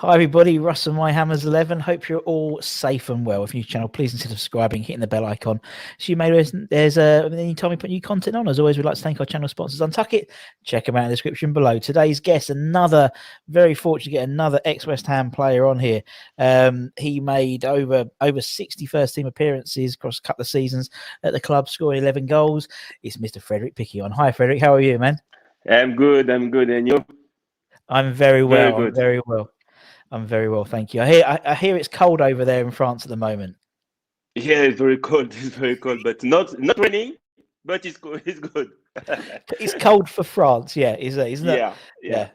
Hi everybody, Russ and My Hammers 11. Hope you're all safe and well. If you're new channel, please consider subscribing, hitting the bell icon. So you may there's anytime we put new content on. As always, we'd like to thank our channel sponsors, Untuck It. Check them out in the description below. Today's guest, another very fortunate to get another ex-West Ham player on here. He made over 60 first team appearances across a couple of seasons at the club, scoring 11 goals. It's Mr. Frederic Piquionne. Hi Frederic, how are you, man? I'm good, and you? I'm very Very well. good. I'm very well, thank you. I hear it's cold over there in France at the moment. Yeah, it's very cold. It's very cold, but not raining, but it's good. It's good. It's cold for France, yeah, isn't it? Yeah, yeah.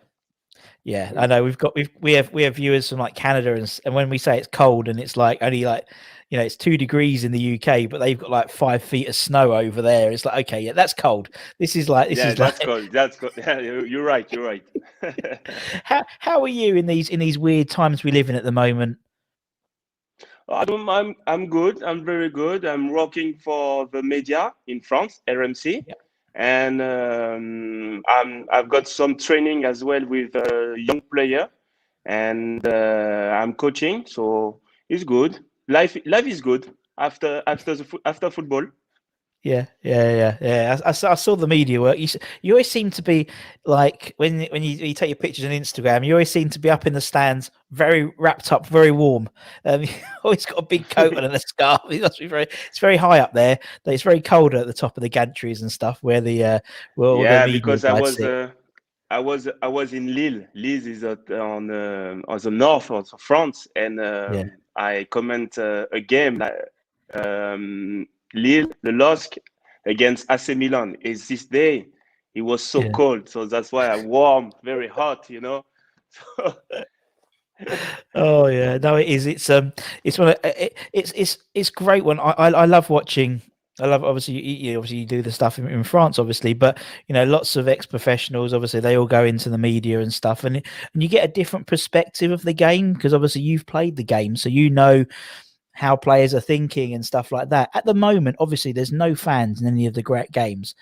Yeah. I know we have viewers from like Canada, and when we say it's cold and it's like only like it's 2 degrees in the UK, but they've got like 5 feet of snow over there. It's like, okay, yeah, that's cold. This is like Yeah, that's cold. That's cold. Yeah, you're right. You're right. How are you in these weird times we live in at the moment? I'm good. I'm very good. I'm working for the media in France, RMC, Yeah. and I've got some training as well with a young player, and I'm coaching. So it's good. Life is good after football. Yeah. I saw the media work. You always seem to be like when you take your pictures on Instagram. You always seem to be up in the stands, very wrapped up, very warm. You always got a big coat on and a scarf. It must be it's very high up there. It's very cold at the top of the gantries and stuff where all the Yeah, media because guys sit. I was in Lille. Lille is on the north of France, and Yeah, I comment a game like Lille, the LOSC against AC Milan. Is this day? It was so yeah. cold, so that's why I warm, very hot. Oh yeah, no, it is. It's one. It's great when I love watching. I love obviously you do the stuff in France, obviously, but lots of ex-professionals. Obviously, they all go into the media and stuff, and you get a different perspective of the game because obviously you've played the game, so you know how players are thinking and stuff like that. At the moment, obviously, there's no fans in any of the great games.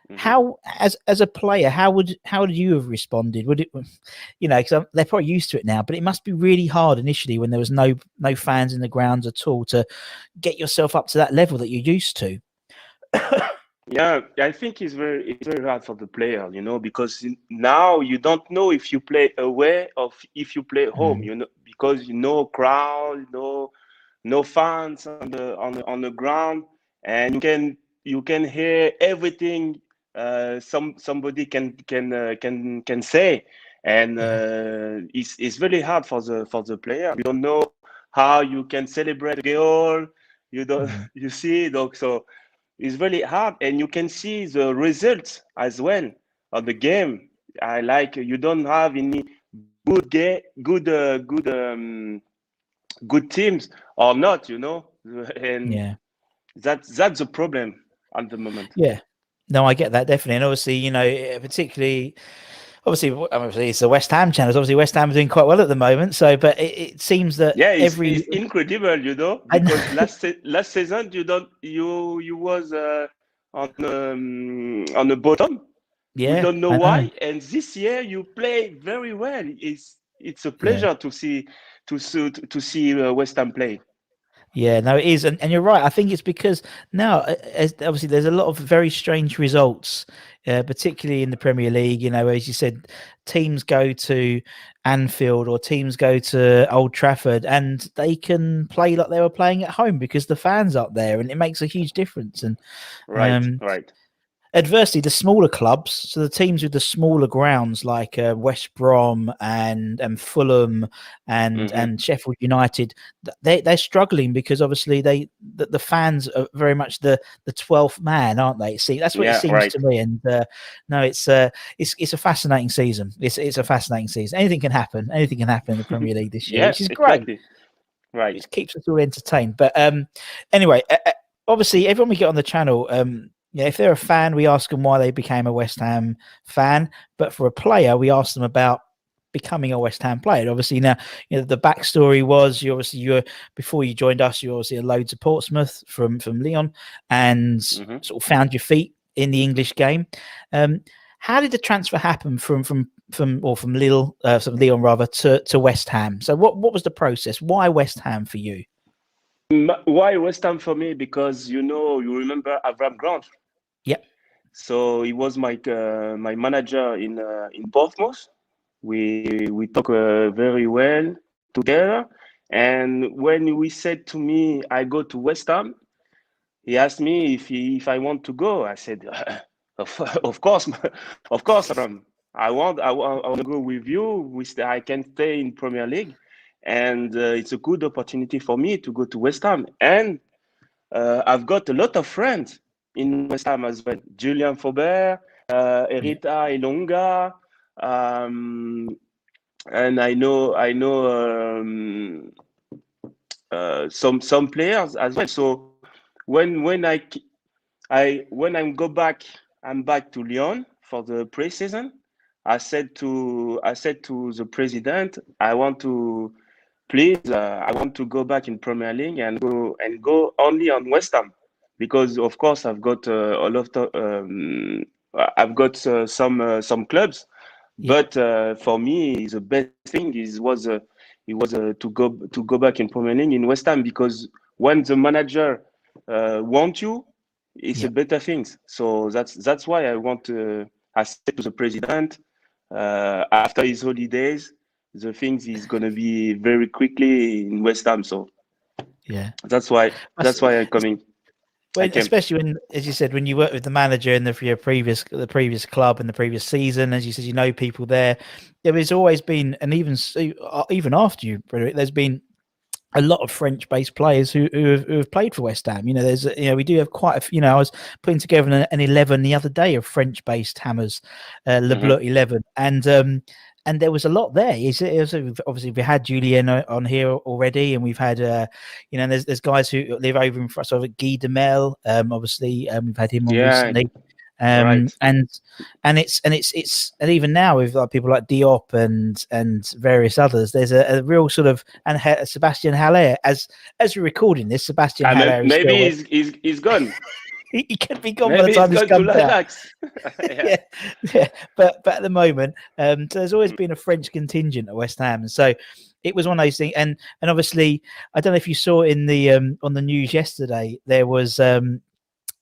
Mhm. How, as a player, how would you have responded? Would it, because they're probably used to it now, but it must be really hard initially when there was no fans in the grounds at all to get yourself up to that level that you're used to. Yeah, I think it's very hard for the player, because now you don't know if you play away or if you play home, Mm, because crowd, no fans on the ground, and you can hear everything somebody can say, and yeah. it's really hard for the player. You don't know how you can celebrate a goal. You don't Mm, you see, so it's really hard, and you can see the results as well of the game. I like you don't have any good game, good teams or not, and yeah. that's the problem at the moment. Yeah. No, I get that definitely, and obviously, particularly. Obviously, it's the West Ham channels. Obviously, West Ham are doing quite well at the moment. So, but it seems that Yeah, every. it's incredible, I because last season you was on the bottom. We yeah, don't know I know. why, and this year you play very well. It's a Yeah. pleasure to see West Ham play. Yeah, no, it is, and you're right. I think it's because now, obviously, there's a lot of very strange results, particularly in the Premier League. As you said, teams go to Anfield or teams go to Old Trafford, and they can play like they were playing at home because the fans up there, and it makes a huge difference. And Right, um, right. adversely, the smaller clubs, so the teams with the smaller grounds like West Brom and Fulham Hmm. and Sheffield United, they're struggling because obviously the fans are very much the 12th man, aren't they? See, that's what it Yeah, seems right. to me. And no, it's a fascinating season. It's a fascinating season. Anything can happen. Anything can happen in the Premier League this year, Yeah, which is great. exactly. Right. It keeps us all entertained. But anyway, obviously, everyone we get on the channel, yeah, if they're a fan, we ask them why they became a West Ham fan. But for a player, we ask them about becoming a West Ham player. Obviously, now the backstory was you before you joined us, you obviously had loads of Portsmouth from Lyon, and Hmm. sort of found your feet in the English game. How did the transfer happen from from Lille, from Lyon rather, to West Ham. So what was the process? Why West Ham for you? Why West Ham for me? Because you remember Avram Grant. Yep. So he was my manager in Portsmouth. We talk very well together. And when we said to me, I go to West Ham, he asked me if I want to go. I said, of course, of course, Avram. I want to go with you. I can stay in Premier League, and it's a good opportunity for me to go to West Ham. And I've got a lot of friends in West Ham as well. Julian Faubert, Erita Ilonga, and I know some players as well. So when I go back, I'm back to Lyon for the pre-season. I said to the president, I want to go back in Premier League and go only on West Ham, because of course I've got a lot of I've got some clubs, but for me the best thing was to go back in Premier League in West Ham, because when the manager want you, it's a better thing. So that's why I said to the president, after his holidays, the things is gonna be very quickly in West Ham. So that's why I'm coming. Especially when, as you said, when you work with the manager in the previous club and the previous season, as you said, people there. There has always been, and even after you, Frederic, there's been a lot of French-based players who have played for West Ham. We do have quite a few. I was putting together an 11 the other day of French-based Hammers, Le Bleu 11, and there was a lot there. Obviously, we had Julien on here already, and we've had, there's guys who live over in France. So Guy Demel, obviously, we've had him on recently. Right. And even now with people like Diop and various others, there's a real sort of, and Sebastian Haller, as we're recording this, Sebastian Haller is maybe he's gone. He could be gone by the time this comes out. yeah. But at the moment, so there's always been a French contingent at West Ham, and so it was one of those things. And obviously, I don't know if you saw in the on the news yesterday, there was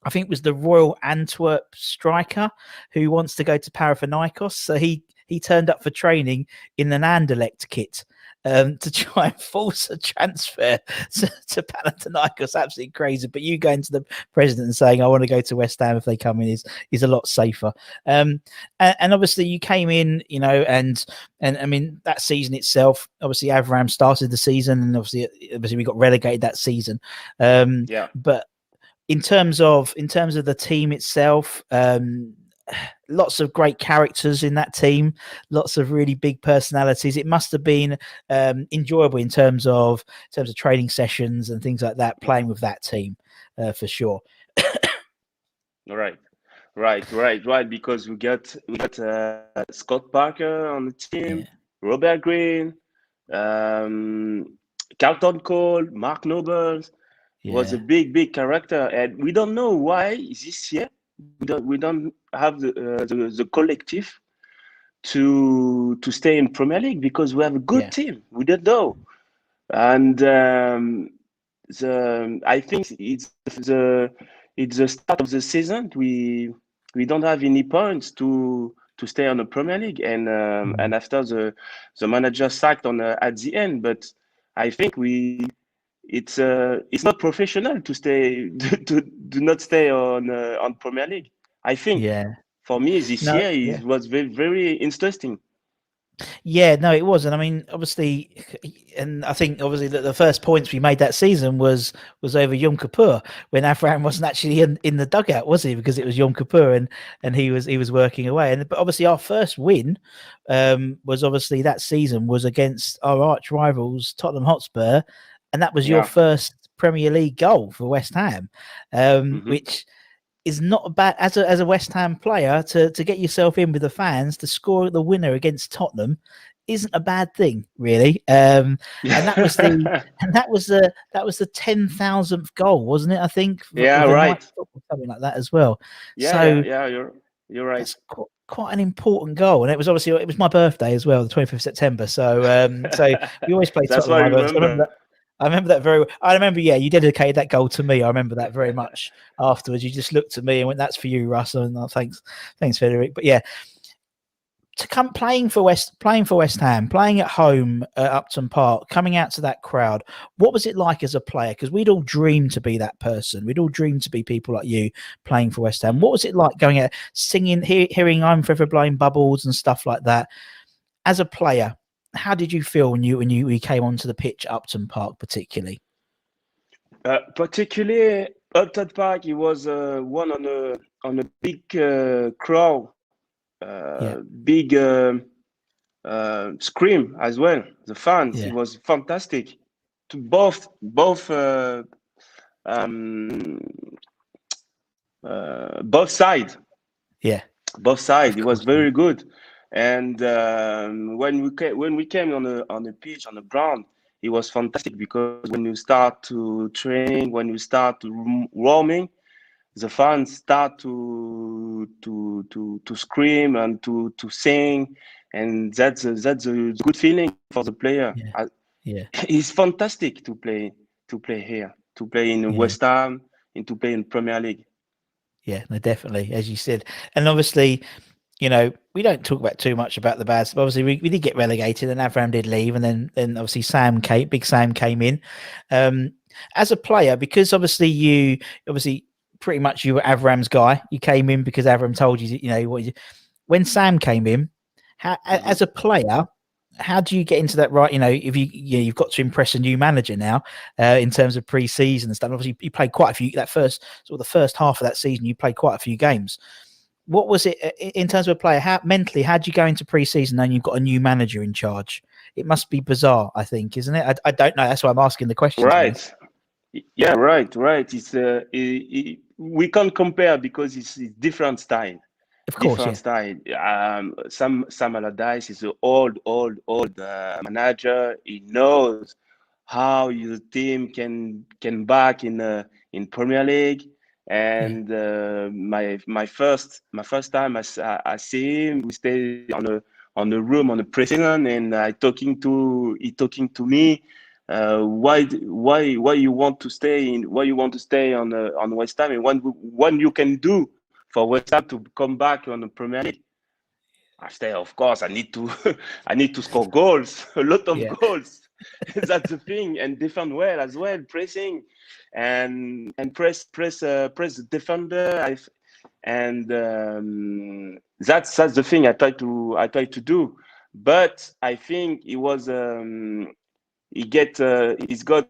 I think it was the Royal Antwerp striker who wants to go to Panathinaikos. So he turned up for training in an Anderlecht kit to try and force a transfer to Panathinaikos. Absolutely crazy. But you going to the president and saying, I want to go to West Ham if they come in is a lot safer. And obviously you came in, and I mean, that season itself, obviously Avram started the season, and obviously we got relegated that season. But in terms of the team itself, lots of great characters in that team, lots of really big personalities. It must have been enjoyable in terms of training sessions and things like that, playing with that team for sure. Right. Because we got Scott Parker on the team, Robert Green, Carlton Cole, Mark Nobles. Was a big character, and we don't know why this year we don't have the collective to stay in Premier League, because we have a good team. We don't know, and I think it's the start of the season. We don't have any points to stay on the Premier League, and after the manager sacked at the end, but I think it's not professional to stay to not stay on Premier League. I think for me this year it was very, very interesting. Yeah, no, it was. And I mean, obviously, and I think obviously that the first points we made that season was over Yom Kippur, when Avram wasn't actually in the dugout, was he? Because it was Yom Kippur and he was working away. But obviously our first win was obviously that season was against our arch rivals Tottenham Hotspur, and that was your first Premier League goal for West Ham, which is not bad as a West Ham player to get yourself in with the fans to score the winner against Tottenham isn't a bad thing, really. And that was the 10,000th goal, wasn't it? I think. Yeah, right. Something like that as well. Yeah, You're right. That's quite an important goal, and it was obviously it was my birthday as well, the 25th of September. So we always play That's Tottenham why I on my birthday. remember. I remember that very well. I remember, yeah, you dedicated that goal to me. I remember that very much. Afterwards, you just looked at me and went, "That's for you, Russell." And thanks, Frederic. But yeah, to come playing for West Ham, playing at home at Upton Park, coming out to that crowd, what was it like as a player? Because we'd all dreamed to be that person. We'd all dreamed to be people like you playing for West Ham. What was it like going out, singing, hearing "I'm Forever Blowing Bubbles" and stuff like that? As a player, how did you feel when you came onto the pitch at Upton Park, particularly? Particularly Upton Park, it was one on a big crowd, big scream as well. The fans, it was fantastic. To both sides. Yeah, both sides. It was very good. And when we came on the pitch, on the ground, it was fantastic, because when you start to training, when you start to roaming, the fans start to scream and to sing, and that's a good feeling for the player. It's fantastic to play here, to play in West Ham, and to play in Premier League. Yeah, no, definitely, as you said. And obviously, you know, we don't talk about too much about the bad stuff. Obviously, we did get relegated, and Avram did leave, and then obviously Big Sam came in. As a player, because obviously you pretty much you were Avram's guy. You came in because Avram told you, you know, when Sam came in, as a player, how do you get into that, right? You know, if you've got to impress a new manager now, in terms of pre-season and stuff. Obviously, you played quite a few. The first half of that season, you played quite a few games. What was it in terms of a player? How mentally, how do you go into pre-season and you've got a new manager in charge? It must be bizarre, I think, isn't it? I don't know. That's why I'm asking the question. Right. Yeah. Right. It's we can't compare, because it's different style. Of course, different style. Sam Allardyce is an old manager. He knows how your team can back in Premier League. And my first time I see him, we stay on the room on the preseason, and he talking to me. Why you want to stay on West Ham, and what you can do for West Ham to come back on the Premier League. I say, of course, I need to score goals, a lot of goals. That's the thing, and defend well as well, pressing and press the defender. That's the thing I try to do. But I think he was he's got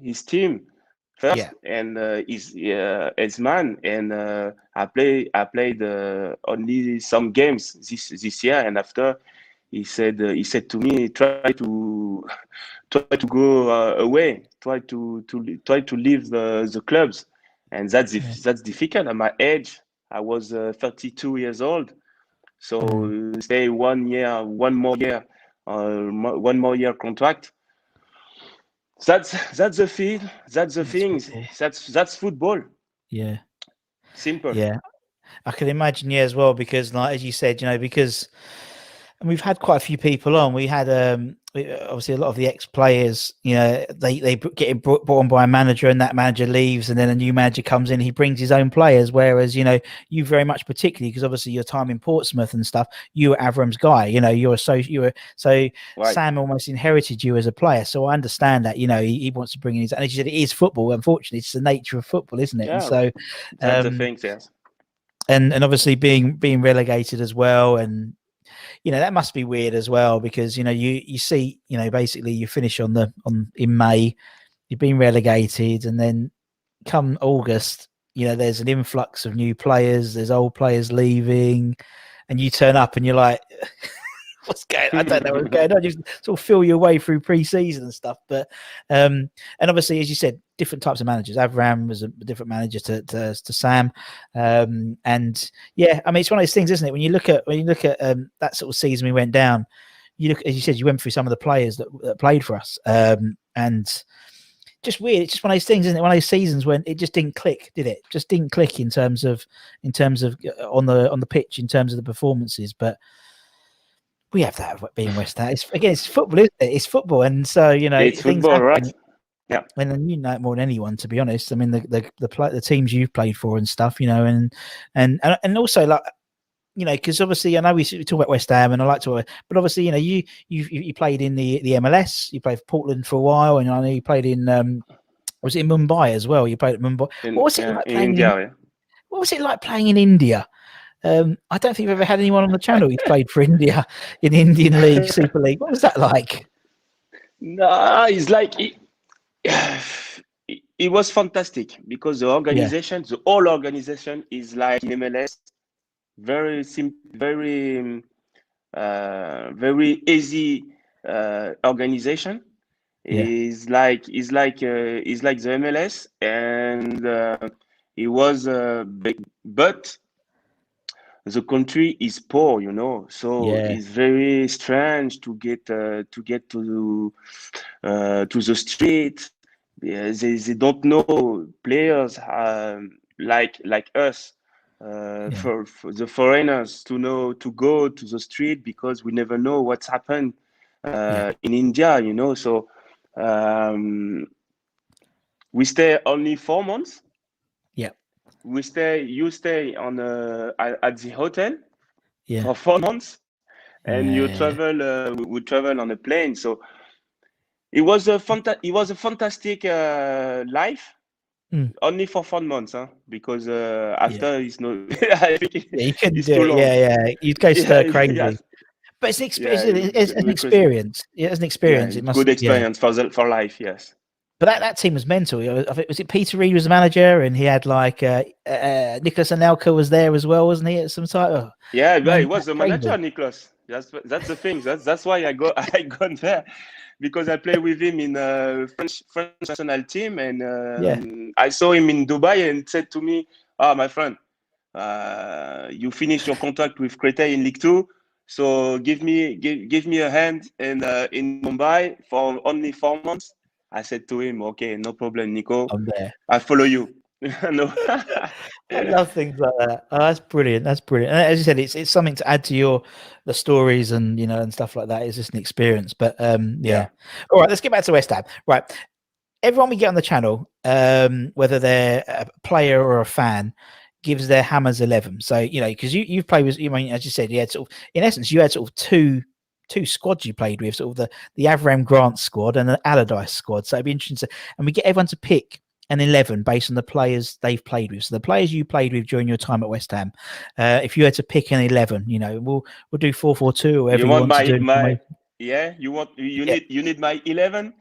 his team first, and his man, and I played only some games this year, and after he said to me, try to go away, try to leave the clubs, and that's difficult at my age. I was 32 years old, so stay 1 year, one more year contract. That's the thing. That's the thing. That's football. Yeah. Simple. Yeah. I can imagine, as well, because like as you said, because and we've had quite a few people on. We had obviously a lot of the ex-players, they get brought on by a manager, and that manager leaves, and then a new manager comes in. He brings his own players, whereas you very much, particularly because obviously your time in Portsmouth and stuff, you were Avram's guy. Right. Sam almost inherited you as a player. So I understand that he wants to bring in his. And as you said, it is football. Unfortunately, it's the nature of football, isn't it? Yeah, and so that's the thing. Yes. And obviously being relegated as well, and that must be weird as well, because you see basically you finish in May, you've been relegated, and then come August there's an influx of new players, there's old players leaving, and you turn up and you're like, what's going on? I don't know what's going on. You sort of feel your way through pre-season and stuff. But and obviously, as you said, different types of managers. Avram was a different manager to Sam. And yeah, I mean, it's one of those things, isn't it? When you look at that sort of season we went down, you look, as you said, you went through some of the players that played for us. And just weird. It's just one of those things, isn't it? One of those seasons when it just didn't click, did it? Just didn't click in terms of on the pitch, in terms of the performances. But we have that being West Ham. It's football, isn't it? It's football, and so It's things football, happen. right? Yeah. And then you know it more than anyone, to be honest. I mean, the teams you've played for and stuff, and also like. Because obviously I know we talk about West Ham, and I like to, but obviously you played in the MLS, you played for Portland for a while, and I know you played in was it in Mumbai as well? You played at Mumbai. What was it like in playing India? What was it like playing in India? I don't think we've ever had anyone on the channel who's played for India in the Indian League, Super League. What was that like? No, it's like it was fantastic because the organization, the whole organization is like in MLS. Very simple, very very easy organization. Is like the MLS, and it was big, but the country is poor, so it's very strange to get to the street. They don't know players like us. For the foreigners to go to the street, because we never know what's happened in India, so we stay only 4 months. You stay on at the hotel for 4 months, and you travel we travel on a plane. So it was a fantastic life. Only for 4 months, because after it's no. I think you couldn't it's do too it. Long. You'd go stir crazy. Yeah. But it's an experience. It's an experience. Yeah, it's an experience. Yeah, it must good experience for life. Yes. But that team was mental. Was it Peter Reid was the manager, and he had like Nicholas Anelka was there as well, wasn't he? At some time. Yeah, he was the manager, Nicholas. That's the thing. That's why I gone there. Because I play with him in French national team, and I saw him in Dubai and said to me, my friend, you finish your contract with Créteil in League 2, so give me a hand in Mumbai for only 4 months." I said to him, "Okay, no problem, Nico. I'm there. I follow you." No. I love things like that. Oh, that's brilliant. That's brilliant. And as you said, it's something to add to the stories and and stuff like that. It's just an experience. But yeah. All right, let's get back to West Ham. Right. Everyone we get on the channel, whether they're a player or a fan, gives their Hammers 11. So, because you've played with, as you said, you had sort of, in essence, you had sort of two squads you played with, sort of the Avram Grant squad and the Allardyce squad. So it'd be interesting and we get everyone to pick an 11 based on the players they've played with. So the players you played with during your time at West Ham, if you had to pick an 11, we'll do 4-4-2 or whatever you want to do. You need my 11.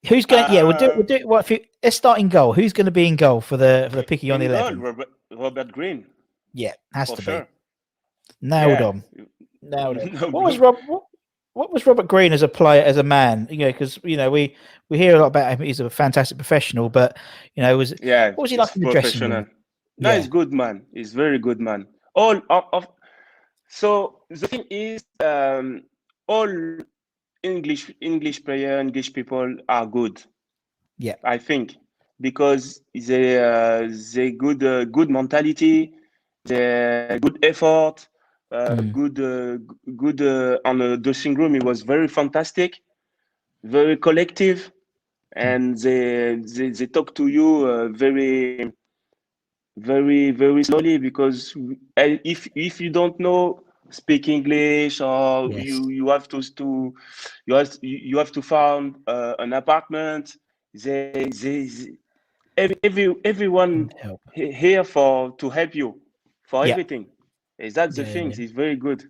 Who's going? We'll do it. What if let's start in goal? Who's going to be in goal for the Piquionne 11? Robert Green. Yeah, has to sure. be. Nailed on. What was Robert Green as a player, as a man? Because we hear a lot about him. He's a fantastic professional, but what was he like in the dressing room? No, he's good man. He's very good man. So the thing is, all English player, English people are good. Yeah, I think, because they good mentality, they good effort. Good on the dressing room. It was very fantastic, very collective, and they talk to you very, very, very slowly, because if you don't speak English, or you have to find an apartment. Everyone here to help you for everything. That's the thing. It's very good.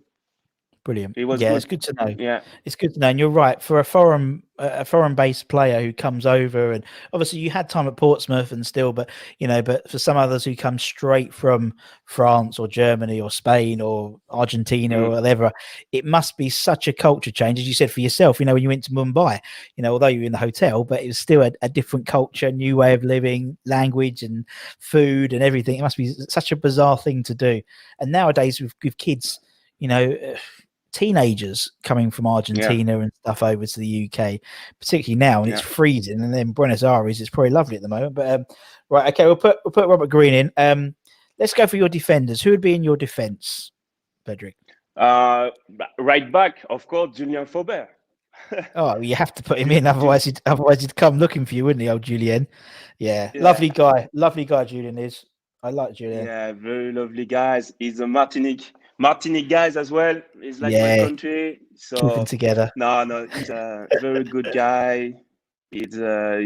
Brilliant. It was good. Good. It's good to know. Yeah, it's good to know. And you're right. For a foreign-based player who comes over, and obviously you had time at Portsmouth and still, but but for some others who come straight from France or Germany or Spain or Argentina or whatever, it must be such a culture change, as you said for yourself. When you went to Mumbai, although you were in the hotel, but it was still a different culture, new way of living, language and food and everything. It must be such a bizarre thing to do. And nowadays with kids, teenagers coming from Argentina and stuff over to the UK, particularly now when it's freezing. And then Buenos Aires, it's probably lovely at the moment. But right, okay, we'll put Robert Green in. Let's go for your defenders. Who would be in your defence, Frederic? Right back, of course, Julien Faubert. Oh, you have to put him in, otherwise he'd come looking for you, wouldn't he, old Julien? Yeah, lovely guy, Julien is. I like Julien. Yeah, very lovely guys. He's a Martinique guys as well. He's like my country. So keeping together. No, he's a very good guy. He's a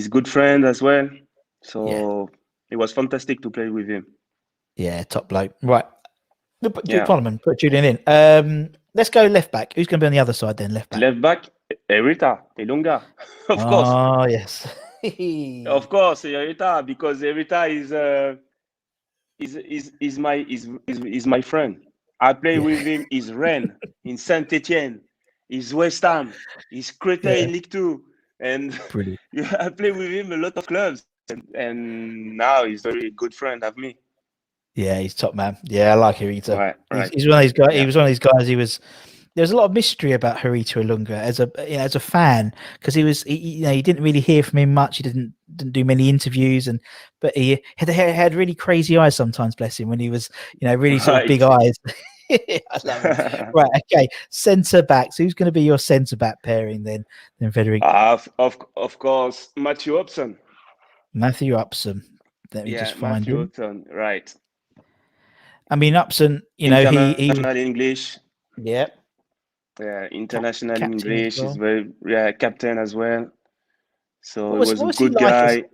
good friend as well. So it was fantastic to play with him. Yeah, top bloke. Right. Parliament, put Julien in. Let's go left back. Who's going to be on the other side then? Left back. Left back, Erita Elunga, of course. Oh yes. Of course, Erita, because Erita is my friend. I play with him. He's Rennes, in Saint-Etienne, he's West Ham, he's Créteil in Ligue 2, and I play with him a lot of clubs, and now he's a very good friend of me. Yeah, he's top man. Yeah, I like Hirita. Right. He's one of these guys. He was one of these guys. There's a lot of mystery about Hirita Ilunga as a fan, because he didn't really hear from him much. He didn't do many interviews, but he had really crazy eyes sometimes. Bless him, when he was really sort of big eyes. I love him. Right, okay. Centre backs. Who's going to be your centre back pairing then Frederic? Of course, Matthew Upson. Matthew Upson. Let me just find Matthew him. Upson. Right. I mean, Upson, he international English. Yeah. Yeah, international English. Well. He's very captain as well. So he was a good guy.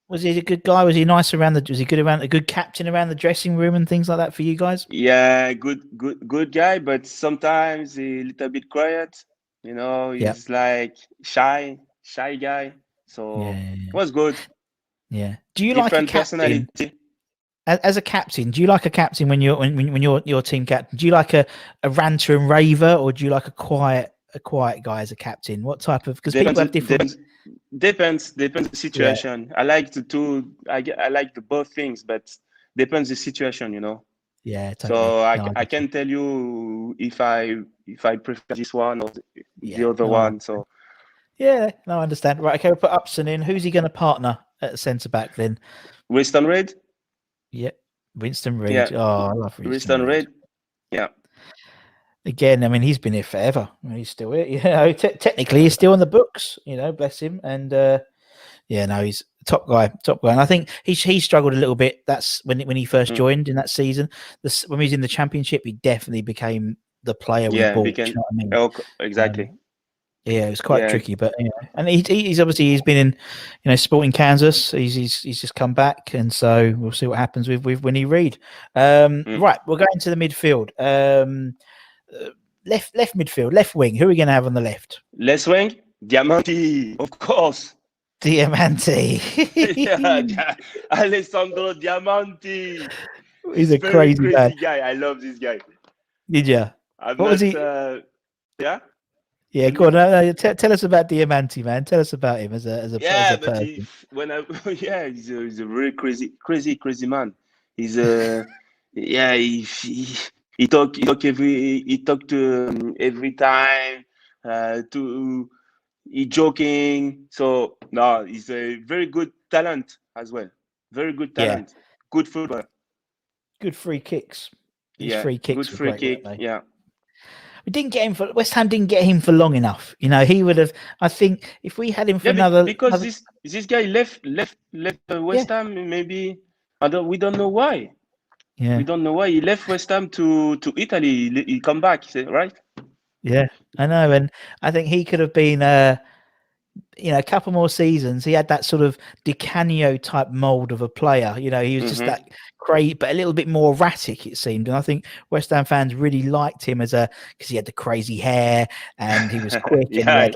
Was he a good guy? Was he nice around was he a good captain around the dressing room and things like that for you guys? Yeah, good guy, but sometimes he's a little bit quiet. He's like shy guy. So it was good. Yeah. Do you like a captain? As a captain, do you like a captain when you're your team captain? Do you like a ranter and raver, or do you like a quiet guy as a captain? What type of? Because people have different. Depends the situation. Yeah. I like I like the both things, but depends the situation. Yeah. Totally. So I can tell you if I prefer this one or the other one. So. Yeah. No, I understand. Right. Okay. We'll put Upson in. Who's he going to partner at centre back then? Winston Reid. Yeah, Winston Reid. Yeah. Oh, I love Winston Reid. Yeah. Again, I mean, he's been here forever. I mean, he's still here. Technically, he's still on the books. Bless him. And he's a top guy. And I think he struggled a little bit. That's when he first joined in that season. When he was in the Championship, he definitely became the player we bought. You know what I mean? Oh, exactly. Yeah, it was quite tricky, but and he's obviously been in Sporting Kansas. He's just come back, and so we'll see what happens with Winnie Reid. Right, we'll go into the midfield. Left midfield, left wing. Who are we going to have on the left? Left wing, Diamanti, of course. Diamanti. Alessandro Diamanti. He's a crazy guy. I love this guy. Did you? What was he? Yeah. Yeah, go on. Tell us about Diamanti, man. Tell us about him as a person. He's a very crazy man. He's he talk to every time. He joking. So no, he's a very good talent as well. Very good talent. Yeah. Good footballer. Good free kicks. Free kicks. Good free kick. Yeah. We didn't get him for West Ham. Didn't get him for long enough. He would have. I think if we had him for because this guy left West Ham. Maybe we don't know why. Yeah, we don't know why he left West Ham to Italy. He come back, right? Yeah, I know, and I think he could have been a couple more seasons. He had that sort of Di Canio type mold of a player. He was just that crazy, but a little bit more erratic, it seemed. And I think West Ham fans really liked him because he had the crazy hair and he was quick and he had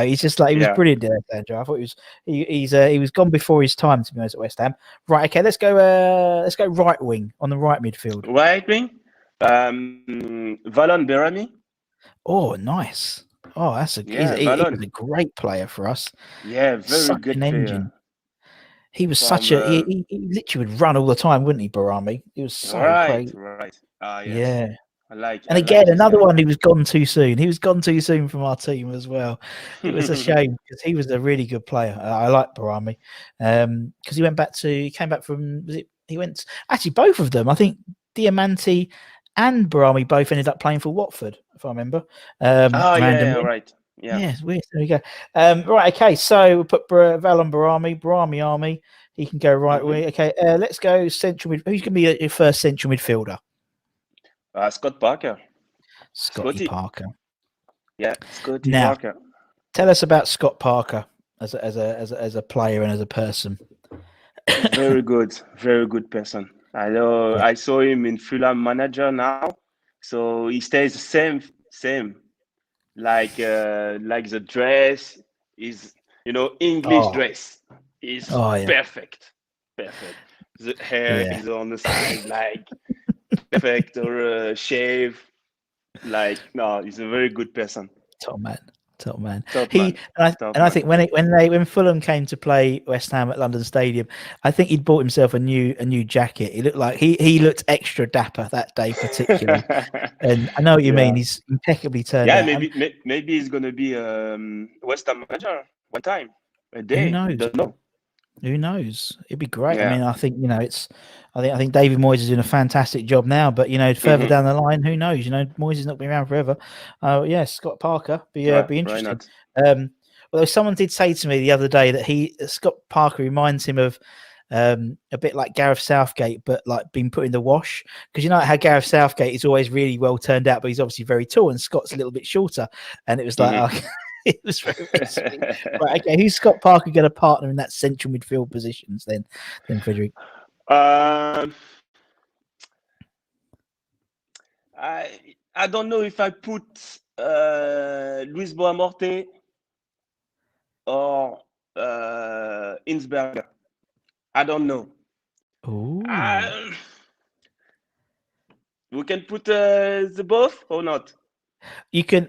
he's just he was brilliant there, Sandro. I thought he was gone before his time, to be honest, at West Ham. Right, okay, let's go right wing on the right midfield. Right wing, Valon Berami. Oh, nice. Oh, he's a great player for us. Yeah, very good player. Engine. He was such from a he literally would run all the time, wouldn't he, Barami? He was so right, crazy. right. Ah, yes. Yeah. I And like again, this another guy. one who was gone too soon. He was gone too soon from our team as well. It was a shame because he was a really good player. I like Barami because he came back from, he went, actually both of them, I think Diamanti and Barami both ended up playing for Watford, if I remember, Oh yeah, randomly. right. Yeah. Yeah, it's weird. There we go. Right, okay, so we'll put Val on Barami Army. He can go right way. Okay, let's go central mid. Who's going to be your first central midfielder? Scott Parker. Scotty Scotty. Parker. Yeah, Scotty Now, Parker. tell us about Scott Parker as a player and as a person. Very good person. I know. Yeah. I saw him in Fulham manager now, so he stays the same. Like the dress is, English Oh, dress is oh yeah, perfect. The hair yeah. is on the side, like perfect, or shave. Like, no, he's a very good person. Top man. Top man. Top He man. and Top I man. think when Fulham came to play West Ham at London Stadium, I think he'd bought himself a new jacket. He looked like he looked extra dapper that day, particularly. And I know what you mean. Yeah. He's impeccably turned Yeah, out. maybe he's gonna be West Ham manager one time, a Who day. knows? Don't know. Who knows? It'd be great. I Yeah. mean, I think I think David Moyes is doing a fantastic job now. But further Mhm. down the line, who knows? Moyes is not been around forever. Yeah, Scott Parker be Why interesting. not? Although someone did say to me the other day that Scott Parker reminds him of a bit like Gareth Southgate, but like being put in the wash. Because you know how Gareth Southgate is always really well turned out, but he's obviously very tall, and Scott's a little bit shorter. And it was like, it was very, very sweet. Right, okay, who's Scott Parker going to partner in that central midfield positions then Frederic? Um, I don't know if I put Luis Boamorte or Insberger. I don't know. Ooh. We can put the both or not? You can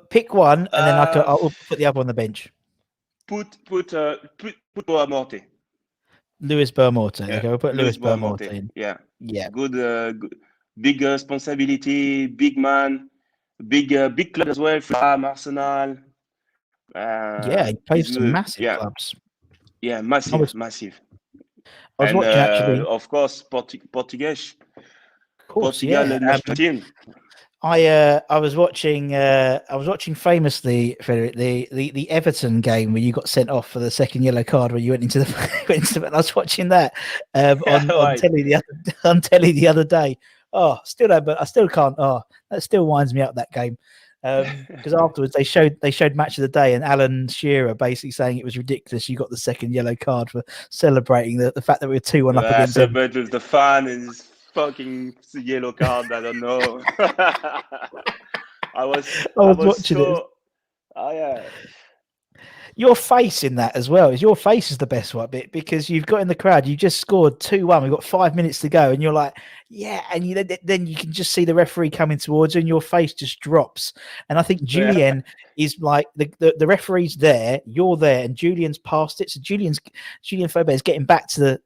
pick one, and then I'll put the other on the bench. Put Boamorte. Lewis Boamorte. Yeah, Okay, we'll put Lewis Boamorte in. Yeah, Yeah. good, big responsibility, big man, big club as well. Fulham, Arsenal. Yeah, he plays He's for some good. massive clubs. Yeah, I massive. was And watching actually. of course, Portuguese. Of course, Portugal yeah. national team. I was watching famously, Frederic, the Everton game where you got sent off for the second yellow card when you went into the and I was watching that on Right. telly the other day. Oh, still don't, but I still can't. Oh, that still winds me up, that game. Because afterwards they showed match of the day, and Alan Shearer basically saying it was ridiculous. You got the second yellow card for celebrating the fact that we were 2-1 up against them. Celebrate with the fan and his fucking yellow card. I don't know. I was watching it. Oh yeah. Your face in that as well. Your face is the best one bit because you've got in the crowd. You just scored 2-1. We've got 5 minutes to go, and you're like, yeah. And then you can just see the referee coming towards you, and your face just drops. And I think Julian is like the referee's there, you're there, and Julian's past it. So Julian Faubert is getting back to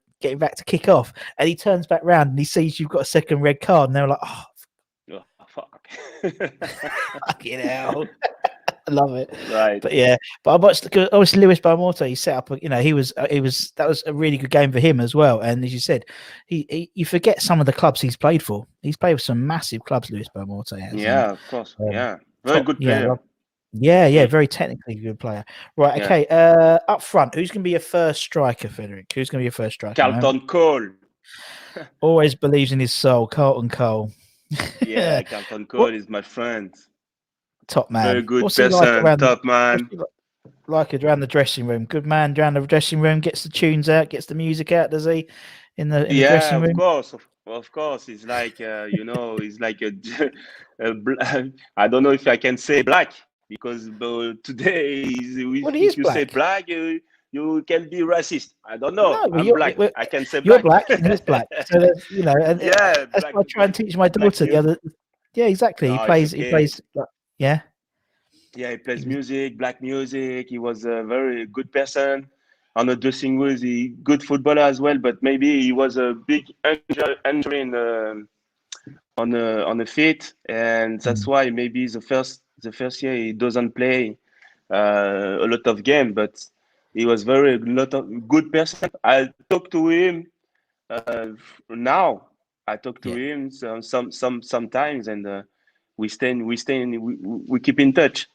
kick off, and he turns back round and he sees you've got a second red card, and they're like, oh fuck. Fucking hell. I love it. Right. But yeah, but I watched obviously Lewis Boamorte. He set up, that was a really good game for him as well. And as you said, you forget some of the clubs he's played for. He's played with some massive clubs, Lewis Boamorte has. Yeah, of course. Very good player. Yeah, very technically good player. Right, okay. Up front, who's going to be your first striker, Frederic? Who's going to be your first striker? Carlton Cole. Always believes in his soul, Carlton Cole. Yeah, Carlton Cole is my friend. Top man. Very good What's person. Like top man. Like it around the dressing room. Good man around the dressing room. Gets the tunes out. Gets the music out. Does he? In the dressing room. Of course. It's like he's like I don't know if I can say black because today if you black. say black, you can be racist. I don't know. No, I'm black. I can say you're black. You're black. And he's black. So and that's what I try and teach my daughter the other. Yeah, exactly. He plays. Yeah. Yeah, he plays music, black music. He was a very good person. on the dressing room. He good footballer as well, but maybe he was a big injury on the feet, and that's why maybe the first year he doesn't play a lot of game. But he was very lot of good person. I talk to him now. I talk to him sometimes, and we keep in touch.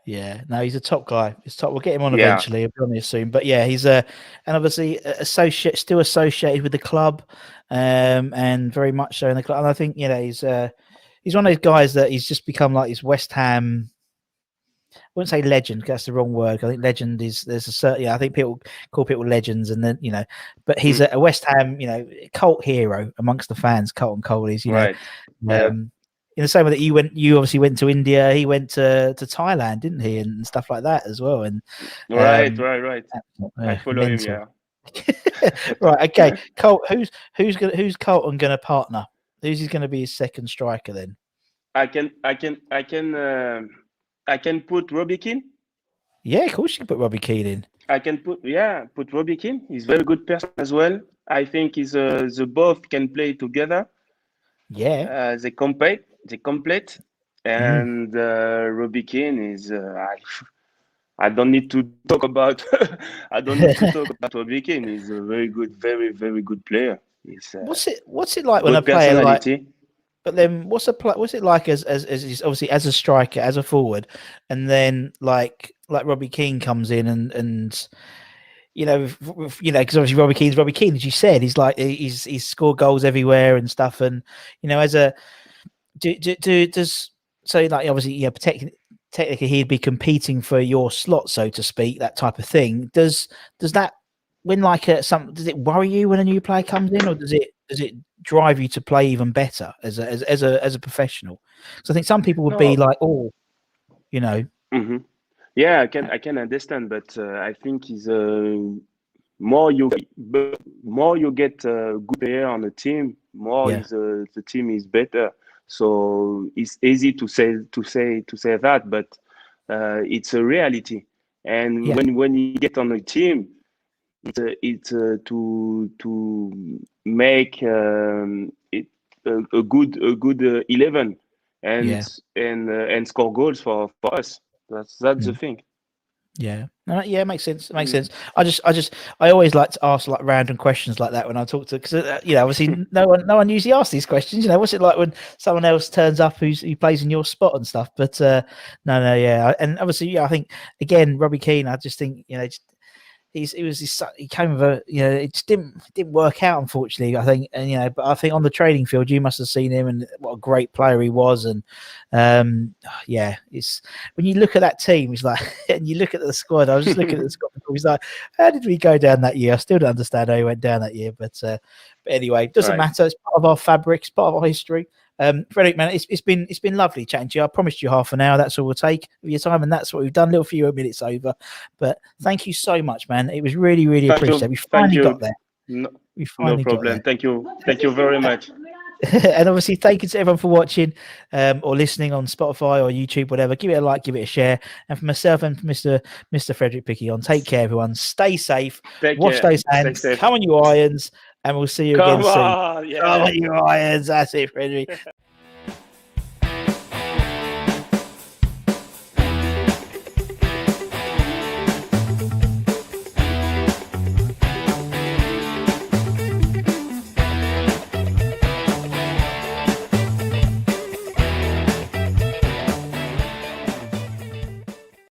Yeah, no, he's a top guy. He's top. We'll get him on Yeah. eventually. I'll be honest soon. But yeah, he's and obviously still associated with the club, and very much so in the club. And I think he's one of those guys that he's just become like his West Ham. I wouldn't say legend, because that's the wrong word. I think legend is there's a certain. I think people call people legends, and then but he's a West Ham cult hero amongst the fans. Carlton Cole is Right. In the same way that you obviously went to India, he went to Thailand, didn't he, and stuff like that as well. And right. I follow mental. him. Yeah. Right. Okay. Colt, who's Carlton gonna partner? Who's he gonna be his second striker then? I can put Robbie Keane. Yeah, of course you can put Robbie Keane in. I can put Robbie Keane. He's a very good person as well. I think the both can play together. Yeah. They complete, and Robbie Keane is. I don't need to talk about. I don't need to talk about Robbie Keane. He's a very good, very very good player. He's, what's it like when a player like? But then, what's it like as obviously as a striker, as a forward, and then like Robbie Keane comes in and because obviously Robbie Keane, as you said, he's scored goals everywhere and stuff, and as a does so like obviously technically he'd be competing for your slot, so to speak, that type of thing. Does that when does it worry you when a new player comes in, or does it drive you to play even better as a professional? So I think some people would be like, Mm-hmm. Yeah, I can understand, but I think is more you get a good player on the team, the team is better. So it's easy to say that, but it's a reality. And when you get on a team, it's to make it a good 11 and score goals for us. That's the thing. Yeah, it makes sense. It makes sense. I always like to ask like random questions like that when I talk to, because obviously no one usually asks these questions. What's it like when someone else turns up who plays in your spot and stuff? But and obviously I think again Robbie Keane, I just think he came with a it just didn't work out, unfortunately, I think. And but I think on the training field you must have seen him and what a great player he was. And it's when you look at that team, he's like, and you look at the squad, I was just looking at the squad before, he's like, how did we go down that year? I still don't understand how he went down that year, but anyway, it doesn't matter. It's part of our fabric, it's part of our history. Frederic, man, it's been lovely chatting to you. I promised you half an hour. That's all we'll take of your time, and that's what we've done. A little few minutes over, but thank you so much, man. It was really, really appreciated. We finally got there. No problem. Thank you very much. And obviously, thank you to everyone for watching or listening on Spotify or YouTube, whatever. Give it a like, give it a share. And for myself and for Mr. Frederic Piquionne, take care, everyone. Stay safe. Wash those hands. Come on, you irons. And we'll see you again soon. Come on, you irons. That's it, Frederic.